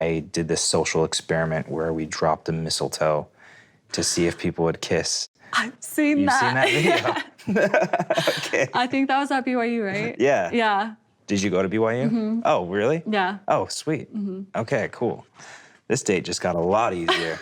I did this social experiment where we dropped a mistletoe to see if people would kiss. I've seen You've that. seen that video? Okay. I think that was at BYU, right? Yeah. Yeah. Did you go to BYU? Mm-hmm. Oh, really? Yeah. Oh, sweet. Mm-hmm. Okay, cool. This date just got a lot easier.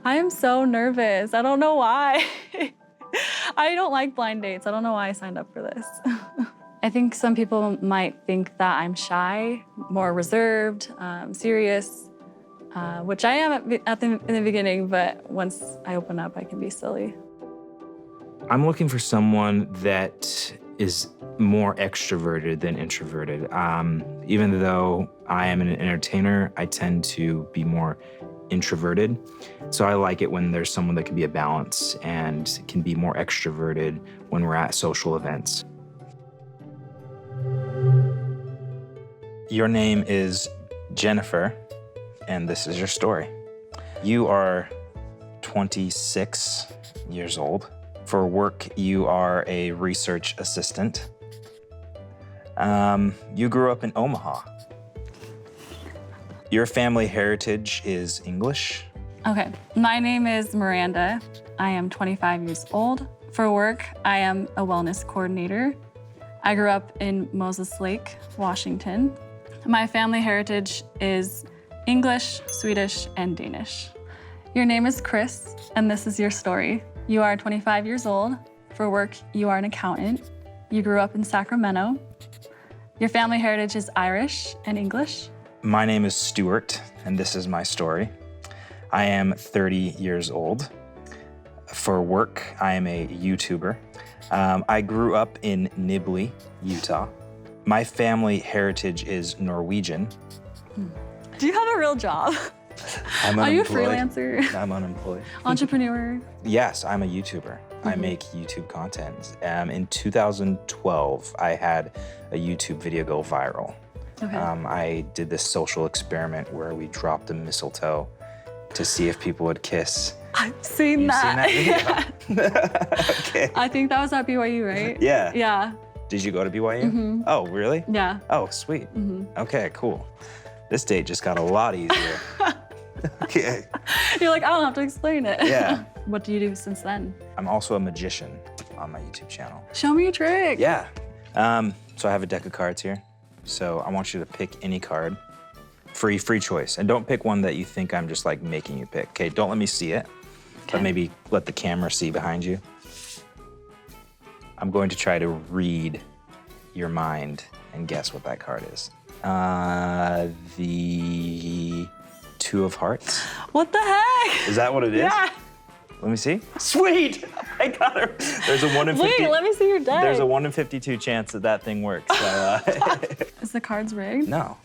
I am so nervous. I don't know why. I don't like blind dates. I don't know why I signed up for this. I think some people might think that I'm shy, more reserved, serious, which I am in the beginning, but once I open up, I can be silly. I'm looking for someone that is more extroverted than introverted. Even though I am an entertainer, I tend to be more introverted. So I like it when there's someone that can be a balance and can be more extroverted when we're at social events. Your name is Jennifer, and this is your story. You are 26 years old. For work, you are a research assistant. You grew up in Omaha. Your family heritage is English. Okay, my name is Miranda. I am 25 years old. For work, I am a wellness coordinator. I grew up in Moses Lake, Washington. My family heritage is English, Swedish, and Danish. Your name is Chris, and this is your story. You are 25 years old. For work, you are an accountant. You grew up in Sacramento. Your family heritage is Irish and English. My name is Stuart, and this is my story. I am 30 years old. For work, I am a YouTuber. I grew up in Nibley, Utah. My family heritage is Norwegian. Do you have a real job? I'm Are you a unemployed. freelancer? I'm unemployed. Entrepreneur? Yes, I'm a YouTuber. I make YouTube content. In 2012, I had a YouTube video go viral. Okay. I did this social experiment where we dropped a mistletoe to see if people would kiss. I've seen You've that. seen that video? Okay. I think that was at BYU, right? Yeah. Yeah. Did you go to BYU? Mm-hmm. Oh, really? Yeah. Oh, sweet. Mm-hmm. Okay, cool. This date just got a lot easier. Okay. You're like, I don't have to explain it. Yeah. What do you do since then? I'm also a magician on my YouTube channel. Show me a trick. Yeah. So I have a deck of cards here. So I want you to pick any card. Free choice. And don't pick one that you think I'm just like making you pick. Okay, don't let me see it. Okay. But maybe let the camera see behind you. I'm going to try to read your mind and guess what that card is. The Two of Hearts. What the heck? Is that what it is? Yeah. Let me see. Sweet! I got her. There's a 1 in 50. Wait, let me see your deck. There's a 1 in 52 chance that thing works. So, Is the cards rigged? no.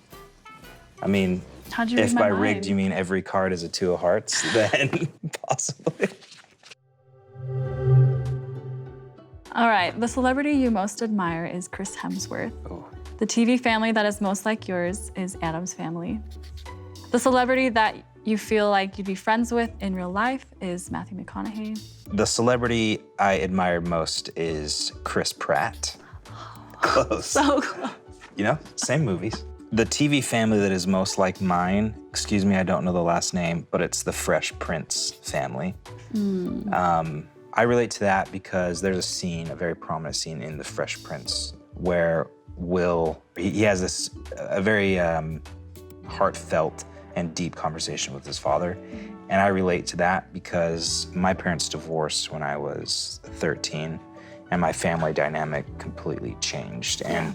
I mean, How'd you read if my by mind? rigged you mean every card is a Two of Hearts, then possibly. All right, the celebrity you most admire is Chris Hemsworth. Oh. The TV family that is most like yours is Adam's family. The celebrity that you feel like you'd be friends with in real life is Matthew McConaughey. The celebrity I admire most is Chris Pratt. Close. So close. You know, same movies. The TV family that is most like mine, excuse me, I don't know the last name, but it's the Fresh Prince family. I relate to that because there's a scene, a very prominent scene in the Fresh Prince where Will, he has this, a very heartfelt and deep conversation with his father. And I relate to that because my parents divorced when I was 13 and my family dynamic completely changed. And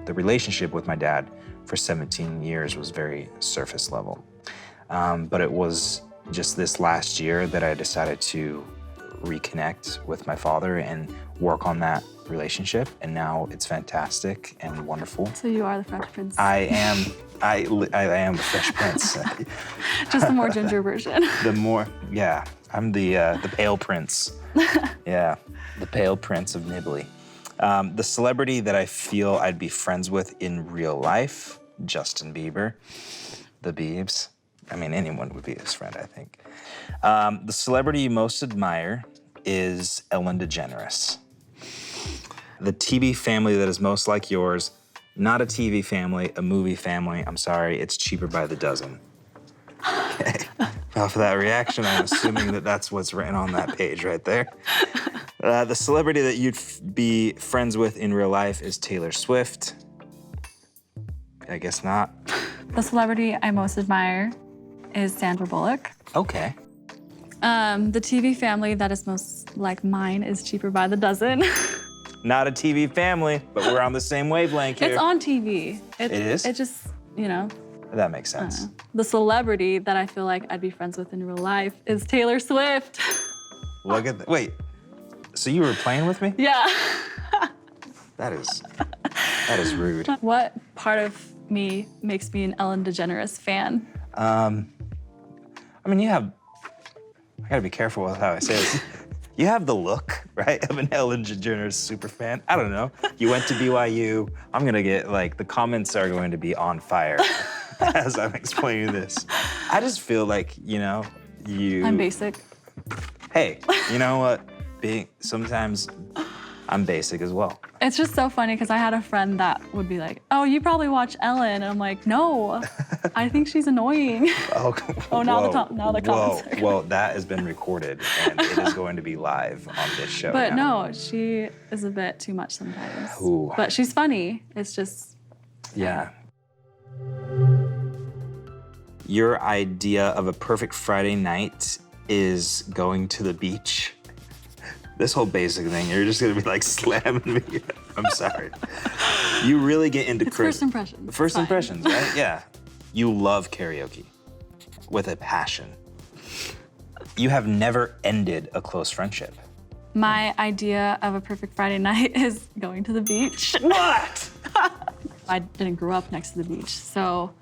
the relationship with my dad for 17 years was very surface level. But it was just this last year that I decided to reconnect with my father and work on that relationship. And now it's fantastic and wonderful. So you are the Fresh Prince. I am the Fresh Prince. Just the more ginger version. The more, yeah. I'm the Pale Prince. Yeah, the Pale Prince of Nibley. The celebrity that I feel I'd be friends with in real life, Justin Bieber, the Biebs. I mean, anyone would be his friend, I think. The celebrity you most admire is Ellen DeGeneres. The TV family that is most like yours, not a TV family, a movie family. I'm sorry, it's cheaper by the dozen. Okay. Off of that reaction, I'm assuming that that's what's written on that page right there. The celebrity that you'd be friends with in real life is Taylor Swift. I guess not. The celebrity I most admire is Sandra Bullock. Okay. The TV family that is most like mine is cheaper by the dozen. Not a TV family, but we're on the same wavelength here. It's on TV. It is? It just, you know. That makes sense. The celebrity that I feel like I'd be friends with in real life is Taylor Swift. Look at that. Wait, so you were playing with me? Yeah. That is rude. What part of me makes me an Ellen DeGeneres fan? I mean, I gotta be careful with how I say this. You have the look, right, of an Ellen DeGeneres super fan. I don't know. You went to BYU. I'm gonna get, like, the comments are going to be on fire as I'm explaining this. I just feel like, you know, I'm basic. Hey, you know what? Sometimes I'm basic as well. It's just so funny because I had a friend that would be like, "Oh, you probably watch Ellen," and I'm like, "No, I think she's annoying." Oh, now the comments. Are Well, that has been recorded and it is going to be live on this show. But now. no, she is a bit too much sometimes. Ooh. But she's funny. It's just. Yeah. Your idea of a perfect Friday night is going to the beach. This whole basic thing, you're just gonna be like slamming me. I'm sorry. You really get into First impressions. First impressions, right? Yeah. You love karaoke with a passion. You have never ended a close friendship. My idea of a perfect Friday night is going to the beach. What? I didn't grow up next to the beach, so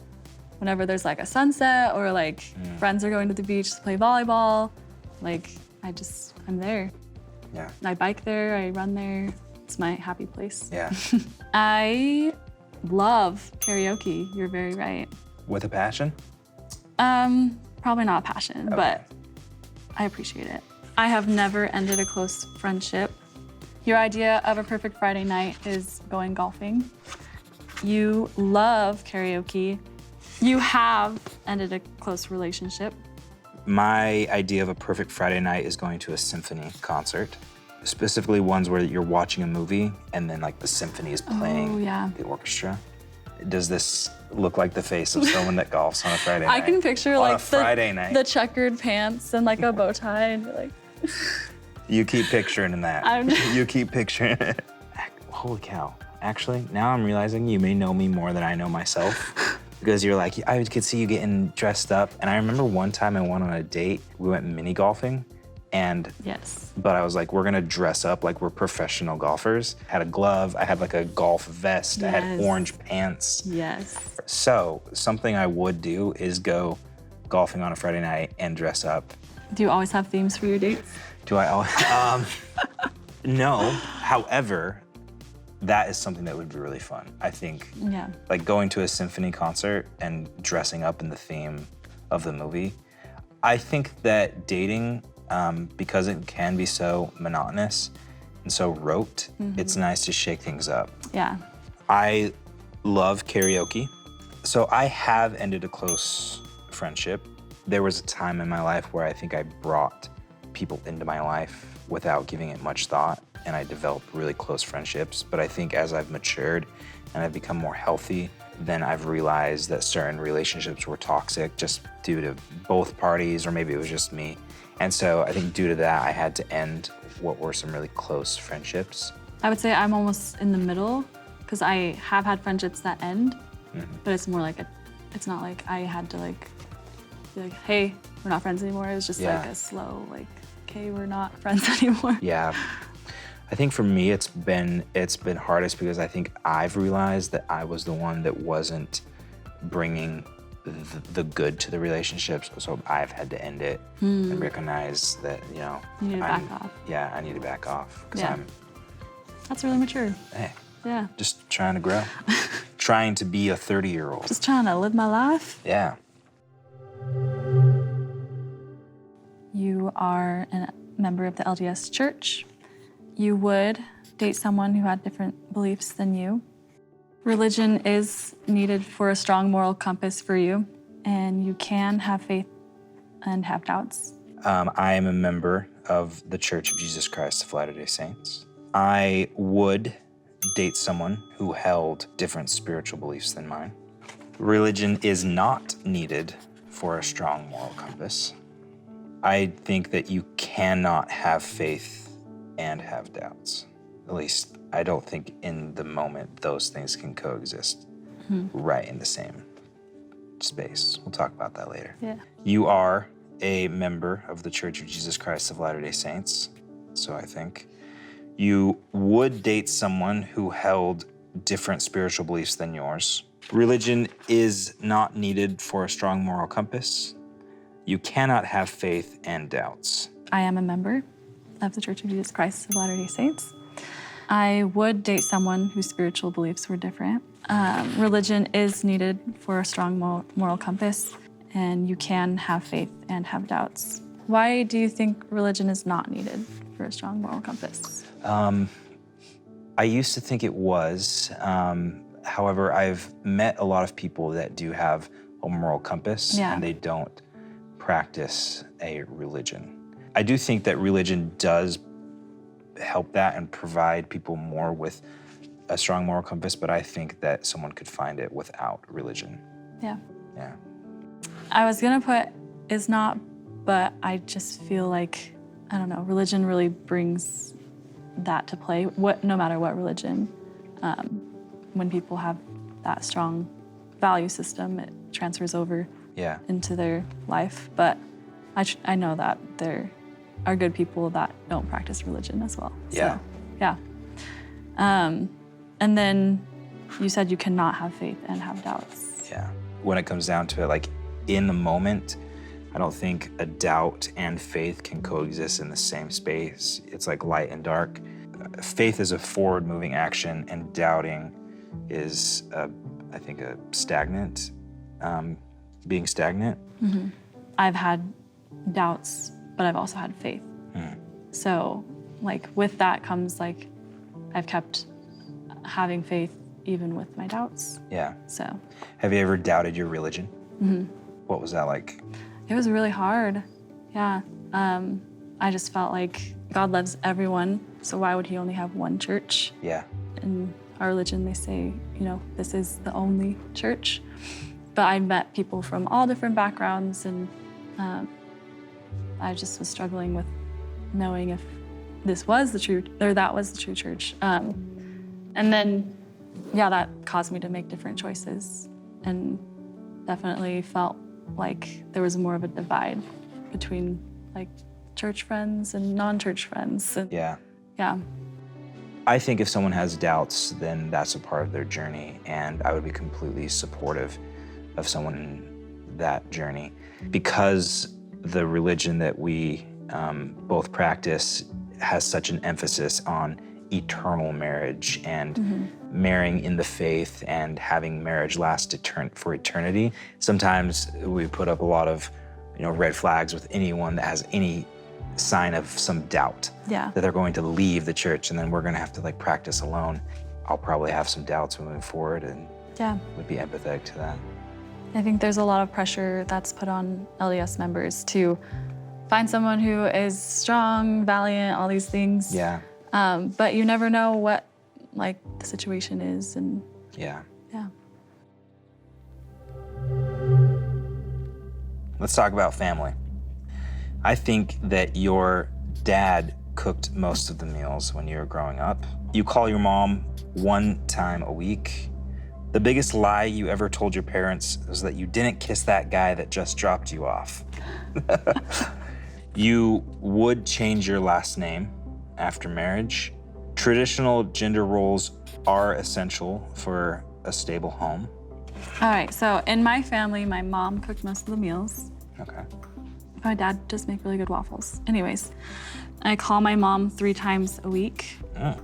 whenever there's like a sunset or like friends are going to the beach to play volleyball, like I'm there. Yeah. I bike there, I run there. It's my happy place. Yeah. I love karaoke. You're very right. With a passion? Probably not a passion, Okay. but I appreciate it. I have never ended a close friendship. Your idea of a perfect Friday night is going golfing. You love karaoke. You have ended a close relationship. My idea of a perfect Friday night is going to a symphony concert. Specifically ones where you're watching a movie and then like the symphony is playing the orchestra. Does this look like the face of someone that golfs on a Friday night? I can picture on like a Friday night. the checkered pants and like a bow tie and you're like. You keep picturing that. You keep picturing it. Holy cow. Actually, now I'm realizing you may know me more than I know myself. Because you're like, I could see you getting dressed up. And I remember one time I went on a date, we went mini golfing, but I was like, we're gonna dress up like we're professional golfers. Had a glove, I had like a golf vest, I had orange pants. Yes. So something I would do is go golfing on a Friday night and dress up. Do you always have themes for your dates? Do I always? No, however, that is something that would be really fun. I think like going to a symphony concert and dressing up in the theme of the movie. I think that dating, because it can be so monotonous and so rote, it's nice to shake things up. Yeah. I love karaoke. So I have ended a close friendship. There was a time in my life where I think I brought people into my life without giving it much thought, and I developed really close friendships. But I think as I've matured and I've become more healthy, then I've realized that certain relationships were toxic just due to both parties, or maybe it was just me. And so I think due to that, I had to end what were some really close friendships. I would say I'm almost in the middle because I have had friendships that end, but it's more like it's not like I had to like be like, hey, we're not friends anymore. It was just like a slow like, okay, we're not friends anymore. Yeah. I think for me, it's been hardest because I think I've realized that I was the one that wasn't bringing the good to the relationships. So I've had to end it and recognize that, You need to back off. Yeah, I need to back off because Yeah. That's really mature. Yeah. just trying to grow, trying to be a 30-year-old. Just trying to live my life. Yeah. You are a member of the LDS Church. You would date someone who had different beliefs than you. Religion is needed for a strong moral compass for you, and you can have faith and have doubts. I am a member of the Church of Jesus Christ of Latter-day Saints. I would date someone who held different spiritual beliefs than mine. Religion is not needed for a strong moral compass. I think that you cannot have faith and have doubts. At least, I don't think in the moment those things can coexist right in the same space. We'll talk about that later. Yeah. You are a member of the Church of Jesus Christ of Latter-day Saints, so I think. You would date someone who held different spiritual beliefs than yours. Religion is not needed for a strong moral compass. You cannot have faith and doubts. I am a member of the Church of Jesus Christ of Latter-day Saints. I would date someone whose spiritual beliefs were different. Religion is needed for a strong moral compass, and you can have faith and have doubts. Why do you think religion is not needed for a strong moral compass? I used to think it was. However, I've met a lot of people that do have a moral compass and they don't practice a religion. I do think that religion does help that and provide people more with a strong moral compass, but I think that someone could find it without religion. Yeah. Yeah. I was gonna put is not, but I just feel like, I don't know, religion really brings that to play. No matter what religion, when people have that strong value system, it transfers over into their life. But I know that there are good people that don't practice religion as well. Yeah. So, yeah. And then you said you cannot have faith and have doubts. Yeah. When it comes down to it, like in the moment, I don't think a doubt and faith can coexist in the same space. It's like light and dark. Faith is a forward-moving action, and doubting is, I think, a stagnant, being stagnant. Mm-hmm. I've had doubts, but I've also had faith. So, like, with that comes, like, I've kept having faith even with my doubts. Yeah. So. Have you ever doubted your religion? Mm-hmm. What was that like? It was really hard. Yeah. I just felt like God loves everyone, so why would he only have one church? Yeah. In our religion, they say, you know, this is the only church. But I met people from all different backgrounds, and I just was struggling with knowing if this was the true, or that was the true church. And then, yeah, that caused me to make different choices, and definitely felt like there was more of a divide between like church friends and non-church friends. And, yeah. Yeah. I think if someone has doubts, then that's a part of their journey, and I would be completely supportive of someone in that journey. Because the religion that we both practice has such an emphasis on eternal marriage and marrying in the faith and having marriage last for eternity. Sometimes we put up a lot of, red flags with anyone that has any sign of some doubt that they're going to leave the church, and then we're going to have to practice alone. I'll probably have some doubts moving forward, and would be empathetic to that. I think there's a lot of pressure that's put on LDS members to find someone who is strong, valiant, all these things. Yeah. But you never know what the situation is, and yeah. Yeah. Let's talk about family. I think that your dad cooked most of the meals when you were growing up. You call your mom 1 time a week. The biggest lie you ever told your parents was that you didn't kiss that guy that just dropped you off. You would change your last name after marriage. Traditional gender roles are essential for a stable home. All right, so in my family, my mom cooked most of the meals. Okay. My dad does make really good waffles. Anyways, I call my mom 3 times a week. Oh.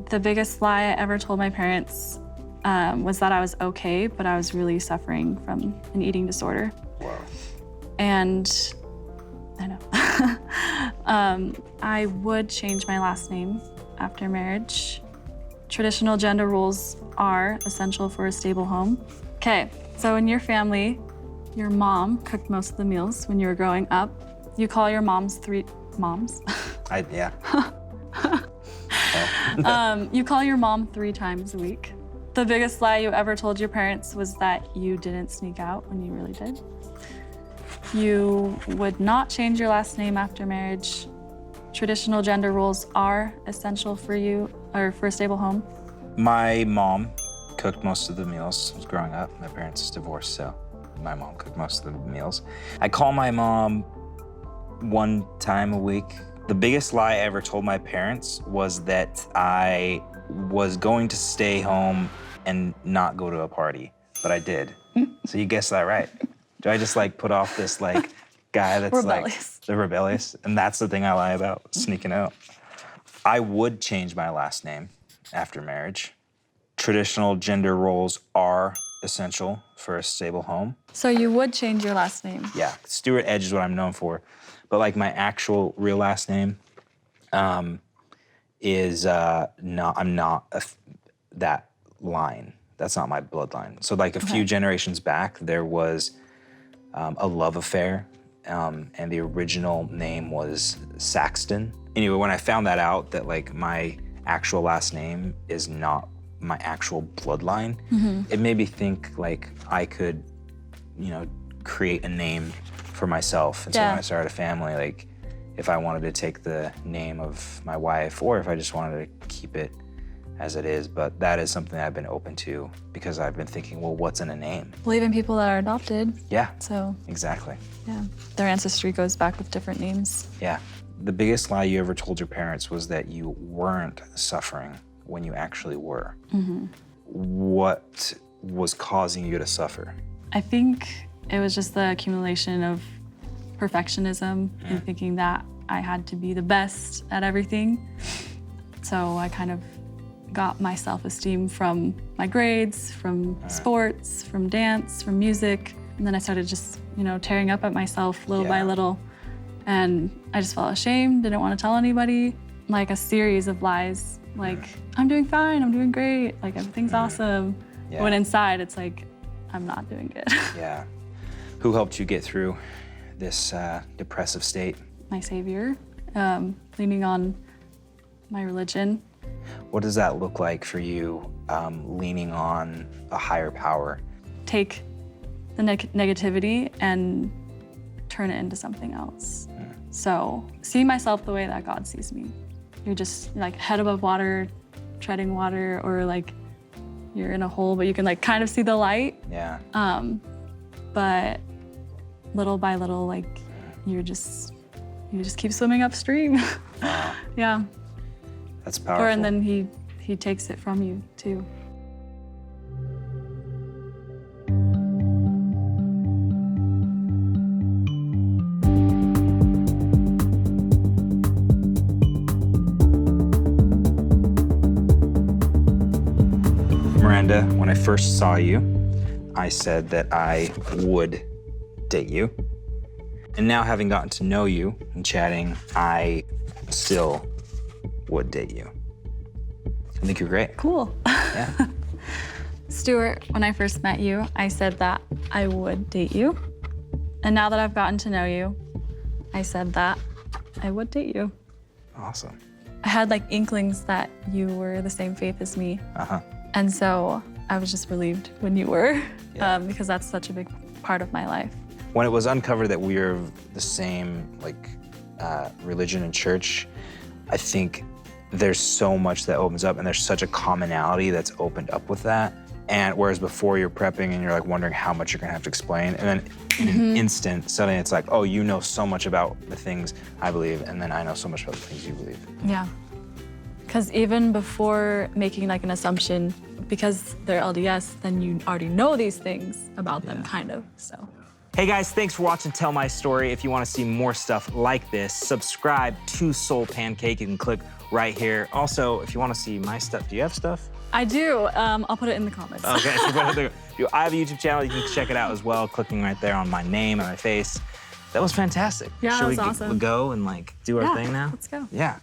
The biggest lie I ever told my parents was that I was okay, but I was really suffering from an eating disorder. Whoa. And I know. I would change my last name after marriage. Traditional gender roles are essential for a stable home. Okay, so in your family, your mom cooked most of the meals when you were growing up. You call your moms 3 moms. Yeah. You call your mom 3 times a week. The biggest lie you ever told your parents was that you didn't sneak out when you really did. You would not change your last name after marriage. Traditional gender roles are essential for you or for a stable home. My mom cooked most of the meals. I was growing up. My parents divorced, so my mom cooked most of the meals. I call my mom 1 time a week. The biggest lie I ever told my parents was that I was going to stay home and not go to a party, but I did. So you guessed that right. Do I just like put off this like guy that's Rebellious. like the rebellious? And that's the thing I lie about, sneaking out. I would change my last name after marriage. Traditional gender roles are essential for a stable home. So you would change your last name? Yeah, Stuart Edge is what I'm known for. But like my actual real last name is not, I'm not that line. That's not my bloodline. So like a few generations back, there was a love affair, and the original name was Saxton. Anyway, when I found that out, that like my actual last name is not my actual bloodline, it made me think like I could, you know, create a name for myself. And so when I started a family, like if I wanted to take the name of my wife or if I just wanted to keep it as it is, but that is something I've been open to because I've been thinking, well, what's in a name? Well, even people that are adopted. Yeah. So. Exactly. Yeah. Their ancestry goes back with different names. Yeah. The biggest lie you ever told your parents was that you weren't suffering when you actually were. What was causing you to suffer? I think it was just the accumulation of perfectionism and thinking that I had to be the best at everything. So I kind of got my self-esteem from my grades, from sports, from dance, from music. And then I started just, you know, tearing up at myself little by little. And I just felt ashamed, didn't want to tell anybody. Like a series of lies, like, I'm doing fine, I'm doing great, like everything's awesome. When inside it's like, I'm not doing good. Yeah. Who helped you get through this depressive state? My savior, leaning on my religion. What does that look like for you, leaning on a higher power? Take the negativity and turn it into something else. So see myself the way that God sees me. You're just like head above water, treading water, or like you're in a hole, but you can like kind of see the light. Yeah. But little by little, like you just keep swimming upstream. Wow. Yeah. That's powerful. And then he takes it from you too. Miranda, when I first saw you, I said that I would date you. And now having gotten to know you and chatting, I still would date you. I think you're great. Cool. Yeah. Stuart, when I first met you, I said that I would date you. And now that I've gotten to know you, I said that I would date you. Awesome. I had like inklings that you were the same faith as me. And so I was just relieved when you were, because that's such a big part of my life. When it was uncovered that we were the same like religion and church, I think there's so much that opens up and there's such a commonality that's opened up with that. And whereas before you're prepping and you're like wondering how much you're gonna have to explain, and then in an instant, suddenly it's like, oh, you know so much about the things I believe, and then I know so much about the things you believe. Yeah. Because even before making like an assumption, because they're LDS, then you already know these things about them, kind of, so. Hey guys, thanks for watching Tell My Story. If you want to see more stuff like this, subscribe to SoulPancake. You can click right here. Also, if you want to see my stuff, do you have stuff? I do. I'll put it in the comments. Okay, I have a YouTube channel. You can check it out as well, clicking right there on my name and my face. That was fantastic. Yeah, Should that was awesome. we go and like do our thing now? Let's go. Yeah.